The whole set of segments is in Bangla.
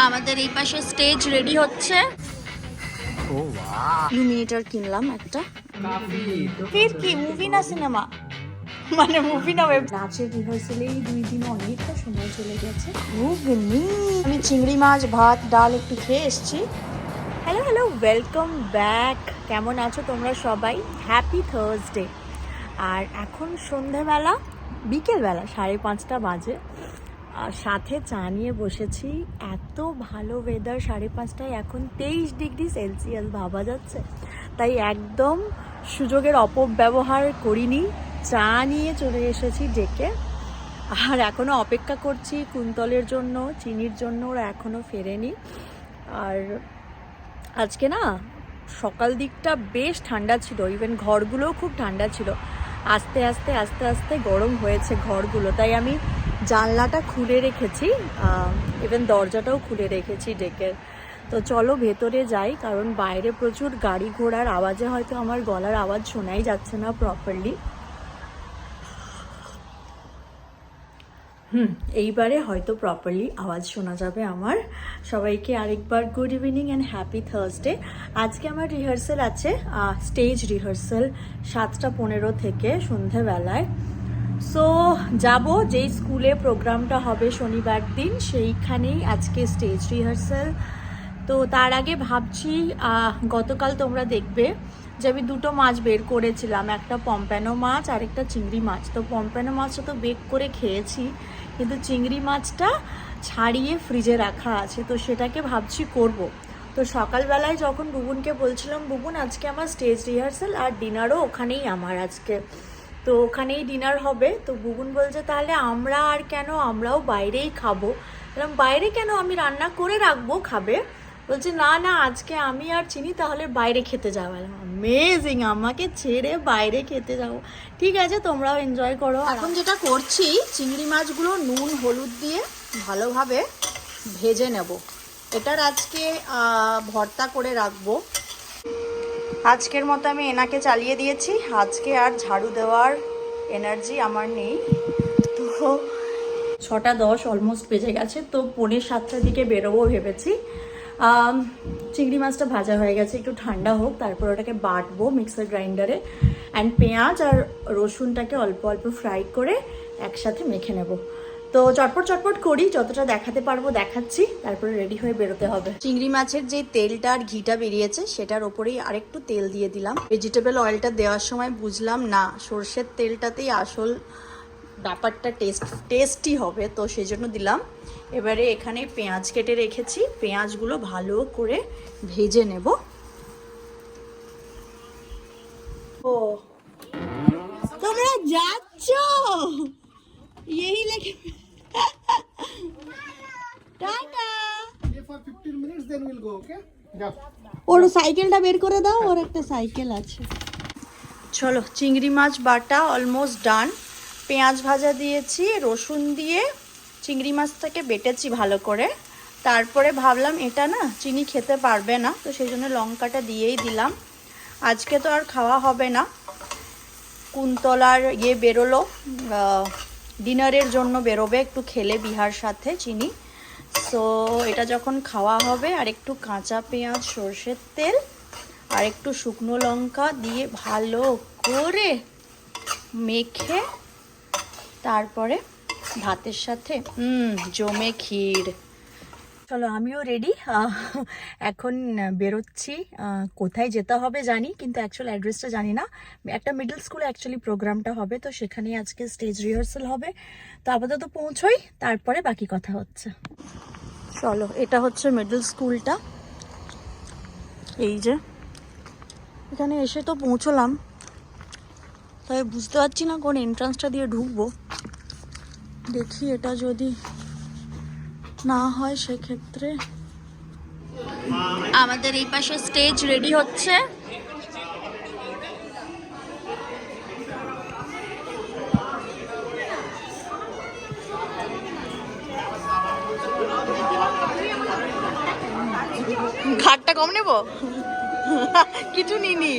আমাদের এই পাশে স্টেজ রেডি হচ্ছে। ও বাহ, লুমিনেটর কিনলাম একটা। কাফি তো ফির কি মুভি না সিনেমা, মানে মুভি না ওয়েব। নাচের রিহার্সালেই 2 দিন অনেকটা সময় চলে গেছে। আমি চিংড়ি মাছ, ভাত, ডাল একটু খেয়ে এসেছি। Hello hello, welcome back. কেমন আছো তোমরা সবাই? Happy Thursday. আর এখন সন্ধেবেলা, বিকেলবেলা 5:30 বাজে। আর সাথে চা নিয়ে বসেছি। এত ভালো ওয়েদার, 5:30টায় এখন 23 ডিগ্রি সেলসিয়াস, ভাবা যাচ্ছে। তাই একদম সুযোগের অপব্যবহার করিনি, চা নিয়ে চলে এসেছি ডেকে। আর এখনও অপেক্ষা করছি কুন্তলের জন্য, চিনির জন্য, ওরা এখনও ফেরেনি। আর আজকে না সকাল দিকটা বেশ ঠান্ডা ছিল, ইভেন ঘরগুলোও খুব ঠান্ডা ছিল। আস্তে আস্তে আস্তে আস্তে গরম হয়েছে ঘরগুলো, তাই আমি জানলাটা খুলে রেখেছি, ইভেন দরজাটাও খুলে রেখেছি ডেকের। তো চলো ভেতরে যাই, কারণ বাইরে প্রচুর গাড়ি ঘোড়ার আওয়াজে হয়তো আমার গলার আওয়াজ শোনাই যাচ্ছে না প্রপারলি। এইবারে হয়তো প্রপারলি আওয়াজ শোনা যাবে আমার। সবাইকে আরেকবার good evening and happy Thursday. আজকে আমার রিহার্সাল আছে, স্টেজ রিহার্সাল 7:15 থেকে সন্ধেবেলায়। সো যাব, যেই স্কুলে প্রোগ্রামটা হবে শনিবার দিন, সেইখানেই আজকে স্টেজ রিহার্সাল। তো তার আগে ভাবছি, গতকাল তোমরা দেখবে যে আমি 2টো মাছ বের করেছিলাম, একটা পম্প্যানো মাছ আর একটা চিংড়ি মাছ। তো পম্প্যানো মাছটা তো বেক করে খেয়েছি, কিন্তু চিংড়ি মাছটা ছাড়িয়ে ফ্রিজে রাখা আছে, তো সেটাকে ভাবছি করব। তো সকালবেলায় যখন বুবুনকে বলছিলাম, বুবুন আজকে আমার স্টেজ রিহার্সাল আর ডিনারও ওখানেই আমার আজকে, তো ওখানেই ডিনার হবে। তো বুবুন বলছে তাহলে আমরা আর কেন, আমরাও বাইরেই খাবো। বললাম বাইরে কেন, আমি রান্না করে রাখবো, খাবে। বলছে না না, আজকে আমি আর চিনি তাহলে বাইরে খেতে যাবো। অ্যামেজিং, আমাকে ছেড়ে বাইরে খেতে যাবো। ঠিক আছে, তোমরাও এনজয় করো। এখন যেটা করছি, চিংড়ি মাছগুলো নুন হলুদ দিয়ে ভালোভাবে ভেজে নেব। এটার আজকে ভর্তা করে রাখবো। আজকের মতো আমি এনাকে চালিয়ে দিয়েছি, আজকে আর ঝাড়ু দেওয়ার এনার্জি আমার নেই। তো 6:10 অলমোস্ট বেজে গেছে, তো 6:45টার দিকে বেরোবো ভেবেছি। চিংড়ি মাছটা ভাজা হয়ে গেছে, একটু ঠান্ডা হোক, তারপর ওটাকে বাটবো মিক্সার গ্রাইন্ডারে। অ্যান্ড পেঁয়াজ আর রসুনটাকে অল্প অল্প ফ্রাই করে একসাথে মেখে নেব। তো চটপট চটপট করি, যতটা দেখাতে পারবো দেখাচ্ছি, তারপরে রেডি হয়ে বেরোতে হবে। চিংড়ি মাছের যে তেলটা আর ঘিটা বেরিয়েছে, সেটার ওপরেই আরেকটু তেল দিয়ে দিলাম। ভেজিটেবল অয়েলটা দেওয়ার সময় বুঝলাম না, সর্ষের তেলটাতেই আসল ব্যাপারটা টেস্টি হবে, তো সেই জন্য দিলাম। এবারে এখানে পেঁয়াজ কেটে রেখেছি, পেঁয়াজগুলো ভালো করে ভেজে নেব। ও তোমরা যাচ্ছ, এই লেগে টাটা। ওর সাইকেলটা বের করে দাও, ওর একটা সাইকেল আছে। চলো, চিংড়ি মাছ বাটা অলমোস্ট ডান। পেঁয়াজ ভাজা দিয়েছি, রসুন দিয়ে চিংড়ি মাছটাকে বেটেছি ভালো করে। তারপরে ভাবলাম এটা না চিনি খেতে পারবে না, তো সেই জন্য লঙ্কাটা দিয়েই দিলাম। আজকে তো আর খাওয়া হবে না, কুন্তলার বেরোলো, ডিনারের জন্য বেরোবে, একটু খেলে বিহার সাথে চিনি। সো এটা যখন খাওয়া হবে, আর একটু কাঁচা পেঁয়াজ, সর্ষের তেল আর একটু শুকনো লঙ্কা দিয়ে ভালো করে মেখে তারপরে ভাতের সাথে জমে ক্ষীর। চলো, আমিও রেডি, এখন বেরোচ্ছি। কোথায় যেতে হবে জানি, কিন্তু অ্যাকচুয়াল অ্যাড্রেসটা জানি না। একটা মিডল স্কুলে অ্যাকচুয়ালি প্রোগ্রামটা হবে, তো সেখানেই আজকে স্টেজ রিহার্সাল হবে। তো আপাতত পৌঁছোই, তারপরে বাকি কথা হচ্ছে। চলো, এটা হচ্ছে মিডল স্কুলটা, এই যে এখানে এসে তো পৌঁছলাম, তাই বুঝতে পারছি না কোন এন্ট্রান্সটা দিয়ে ঢুকবো। দেখি এটা যদি না হয় সেক্ষেত্রে। আমাদের এই পাশে স্টেজ রেডি হচ্ছে। ঘাটটা কম নেব, কিছু নিনি।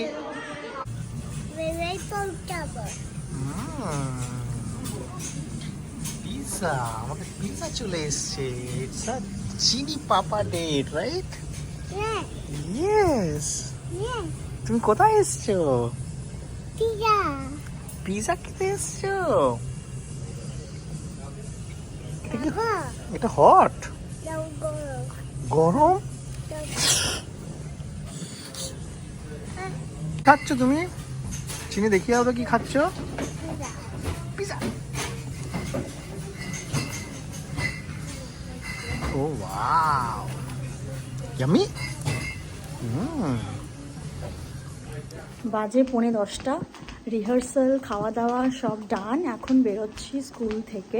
পিৎজা, আমাদের পিৎজা চলে এসছে। ইটস আ চিনি পাপা date right Yeah, yes yeah. তুমি কোথায় এসছো Pizza. পিজা খেতে এসছো Go. এটা হট Now go. গরম খাচ্ছ তুমি চিনি দেখিয়ে দাও তো কি খাচ্ছ Pizza. পিজা ও ওয়াও ইয়ামি বাজে 10:45, রিহার্সাল খাওয়া দাওয়া সব ডান। এখন বেরোচ্ছি স্কুল থেকে।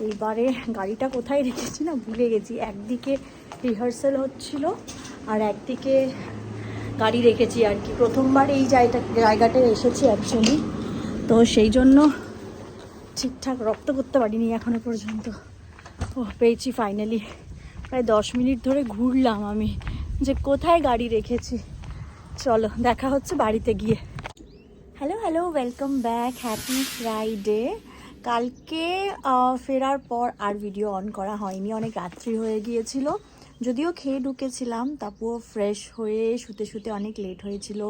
এইবারে গাড়িটা কোথায় রেখেছি না ভুলে গেছি। একদিকে রিহার্সাল হচ্ছিল আর একদিকে গাড়ি রেখেছি আর কি। প্রথমবার এই জায়গাটায় এসেছি অ্যাকচুয়ালি, তো সেই জন্য ঠিকঠাক রপ্ত করতে পারিনি এখনো পর্যন্ত। ও পেয়েছি ফাইনালি। প্রায় 10 মিনিট ধরে ঘুরলাম আমি যে কোথায় গাড়ি রেখেছি। চলো দেখা হচ্ছে বাড়িতে গিয়ে। Hello welcome back, happy Friday. কালকে ফেরার পর আর ভিডিও অন করা হয়নি, অনেক রাত্রি হয়ে গিয়েছিল। যদিও খেয়ে ঢুকেছিলাম, তারপর ফ্রেশ হয়ে শুতে শুতে অনেক লেট হয়েছিল।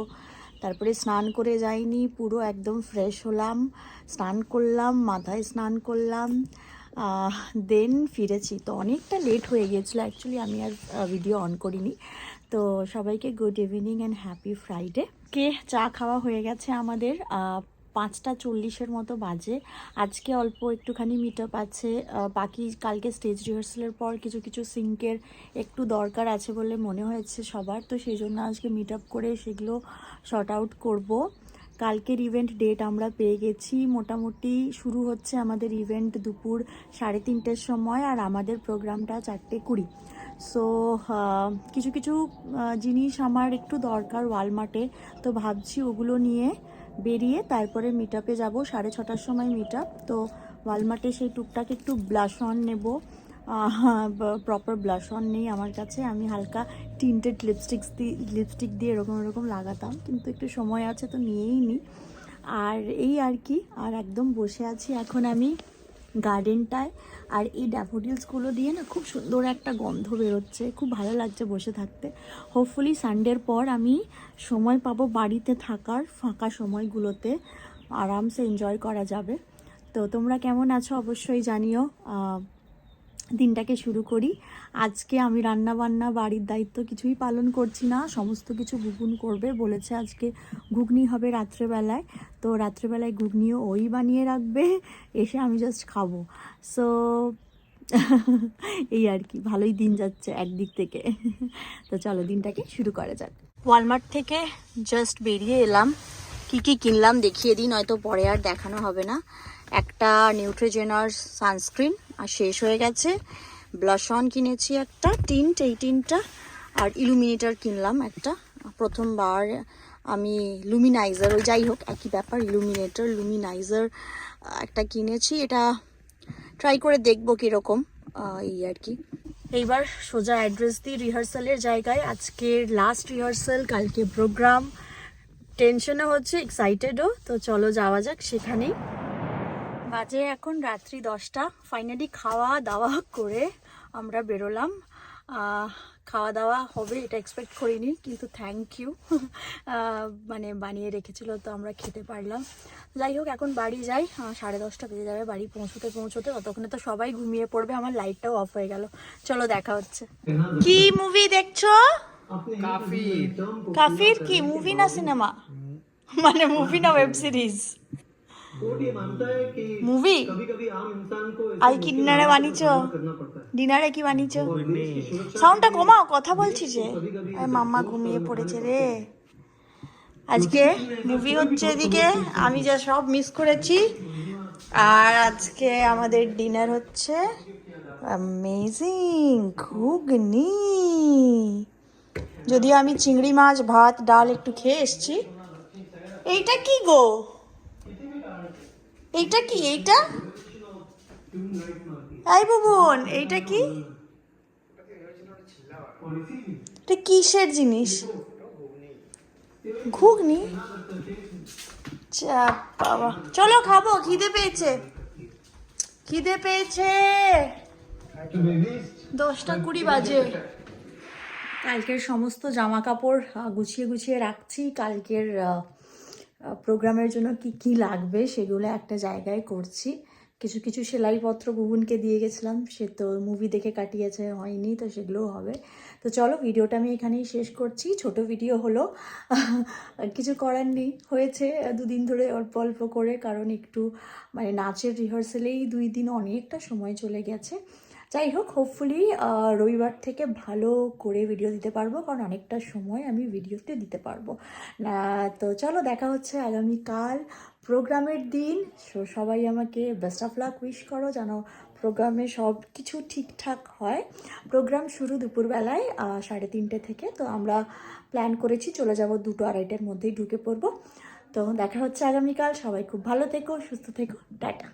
তারপরে স্নান করে যাইনি, পুরো একদম ফ্রেশ হলাম, স্নান করলাম, মাথায় স্নান করলাম, দেন ফিরেছি। তো অনেকটা লেট হয়ে গিয়েছিলো অ্যাকচুয়ালি, আমি আর ভিডিও অন করিনি। তো সবাইকে good evening and happy Friday. চা খাওয়া হয়ে গেছে আমাদের, 5:40 মতো বাজে। আজকে অল্প একটুখানি মিট আপ আছে, বাকি কালকে স্টেজ রিহার্সালের পর কিছু সিঙ্কের একটু দরকার আছে বলে মনে হয়েছে সবার, তো সেই জন্য আজকে মিট আপ করে সেগুলো শর্ট আউট করব। কালকের ইভেন্ট ডেট আমরা পেয়ে গেছি, মোটামুটি শুরু হচ্ছে আমাদের ইভেন্ট দুপুর 3:30-র সময়, আর আমাদের প্রোগ্রামটা 4:20। সো কিছু জিনিস আমার একটু দরকার ওয়ালমার্টে, তো ভাবছি ওগুলো নিয়ে বেরিয়ে তারপরে মিট আপে যাবো। 6:30টার সময় মিট আপ, তো ওয়ালমার্টে সেই টুকটাক একটু ব্লাশ অন নেবো। প্রপার ব্লাশ অন নেই আমার কাছে, আমি হালকা টিন্টেড লিপস্টিক দিয়ে এরকম লাগাতাম, কিন্তু একটু সময় আছে তো নিয়েই নিই। আর এই আর কি, আর একদম বসে আছি এখন আমি গার্ডেনটায়। আর এই ড্যাফোডিলসগুলো দিয়ে না খুব সুন্দর একটা গন্ধ বেরোচ্ছে, খুব ভালো লাগছে বসে থাকতে। হোপফুলি সানডের পর আমি সময় পাবো বাড়িতে থাকার, ফাঁকা সময়গুলোতে আরামসে এনজয় করা যাবে। তো তোমরা কেমন আছো অবশ্যই জানিও। দিনটাকে শুরু করি। আজকে আমি রান্না বান্না বাড়ির দায়িত্ব কিছুই পালন করছি না, সমস্ত কিছু গুগুন করবে বলেছে। আজকে ঘুগনি হবে রাত্রেবেলায়, তো রাত্রেবেলায় ঘুগনিও ওই বানিয়ে রাখবে, এসে আমি জাস্ট খাবো। সো এই আর কি, ভালোই দিন যাচ্ছে একদিক থেকে। তো চলো দিনটাকে শুরু করা যাক। ওয়ালমার্ট থেকে জাস্ট বেরিয়ে এলাম, কি কিনলাম দেখিয়ে দিই, নয়তো পরে আর দেখানো হবে না। একটা নিউট্রিজেনার সানস্ক্রিন আর শেষ হয়ে গেছে, ব্লাশ অন কিনেছি একটা টিন্ট, এই টিনটা, আর ইলুমিনেটর কিনলাম একটা। প্রথমবার আমি লুমিনাইজার, ওই যাই হোক একই ব্যাপার, লুমিনাইজার একটা কিনেছি। এটা ট্রাই করে দেখবো কীরকম, এই আর কি। এইবার সোজা অ্যাড্রেস দিই রিহার্সালের জায়গায়। আজকের লাস্ট রিহার্সাল, কালকে প্রোগ্রাম। টেনশনও হচ্ছে, এক্সাইটেডও, তো চলো যাওয়া যাক সেখানেই। বাজে এখন রাত্রি 10টা। ফাইনালি খাওয়া দাওয়া করে আমরা বেরোলাম। খাওয়া দাওয়া হবে এটা এক্সপেক্ট করিনি, কিন্তু থ্যাংক ইউ, মানে বানিয়ে রেখেছিল তো আমরা খেতে পারলাম। যাই হোক এখন বাড়ি যাই, 10:30 বেজে যাবে বাড়ি পৌঁছতে। ততক্ষণে তো সবাই ঘুমিয়ে পড়বে, আমার লাইটটাও অফ হয়ে গেল। চলো দেখা হচ্ছে। কি মুভি দেখছো? কাফির কি মুভি না সিনেমা? মানে মুভি না ওয়েব সিরিজ? মুভি। আর কি ডিনারে বানিয়েছো? ডিনারে কি বানিয়েছো? সাউন্ডটা কমাও, কথা বলছি যে। মাম্মা ঘুমিয়ে পড়েছে রে। আজকে মুভি হচ্ছে এদিকে, আমি যা সব মিস করেছি। আর আজকে আমাদের ডিনার হচ্ছে অ্যামেজিং ঘুগনি। যদিও আমি চিংড়ি মাছ, ভাত, ডাল একটু খেয়ে এসছি। এইটা কি গো? এইটা কি? এইটা এই বুবুন, এইটা কি? এটা কিসের জিনিস? ঘুগনি? বাবা চলো খাবো, খিদে পেয়েছে। 10:20 বাজে। কালকের সমস্ত জামা কাপড় গুছিয়ে গুছিয়ে রাখছি। কালকের প্রোগ্রামের জন্য কি কি লাগবে সেগুলো একটা জায়গায় করছি। কিছু কিছু সেলাইপত্র বুবুনকে দিয়ে গেছিলাম, সে তো মুভি দেখে কাটিয়েছে, হয়নি, তো সেগুলোও হবে। তো চলো ভিডিওটা আমি এখানেই শেষ করছি। ছোট ভিডিও হলো, কিছু করার নেই, হয়েছে 2 দিন ধরে অল্প অল্প করে, কারণ একটু মানে নাচের রিহার্সালেই 2 দিন অনেকটা সময় চলে গেছে। যাই হোক, হোপফুলি রবিবার থেকে ভালো করে ভিডিও দিতে পারবো, কারণ অনেকটা সময় আমি ভিডিওতে দিতে পারবো না। তো চলো দেখা হচ্ছে আগামীকাল প্রোগ্রামের দিন। সবাই আমাকে বেস্ট অফ লাক উইশ করো, যেন প্রোগ্রামে সব কিছু ঠিকঠাক হয়। প্রোগ্রাম শুরু দুপুরবেলায় 3:30 থেকে। তো আমরা প্ল্যান করেছি চলে যাব 2-2:30টার মধ্যেই ঢুকে পড়বো। তো দেখা হচ্ছে আগামীকাল। সবাই খুব ভালো থেকো, সুস্থ থেকো, টাটা।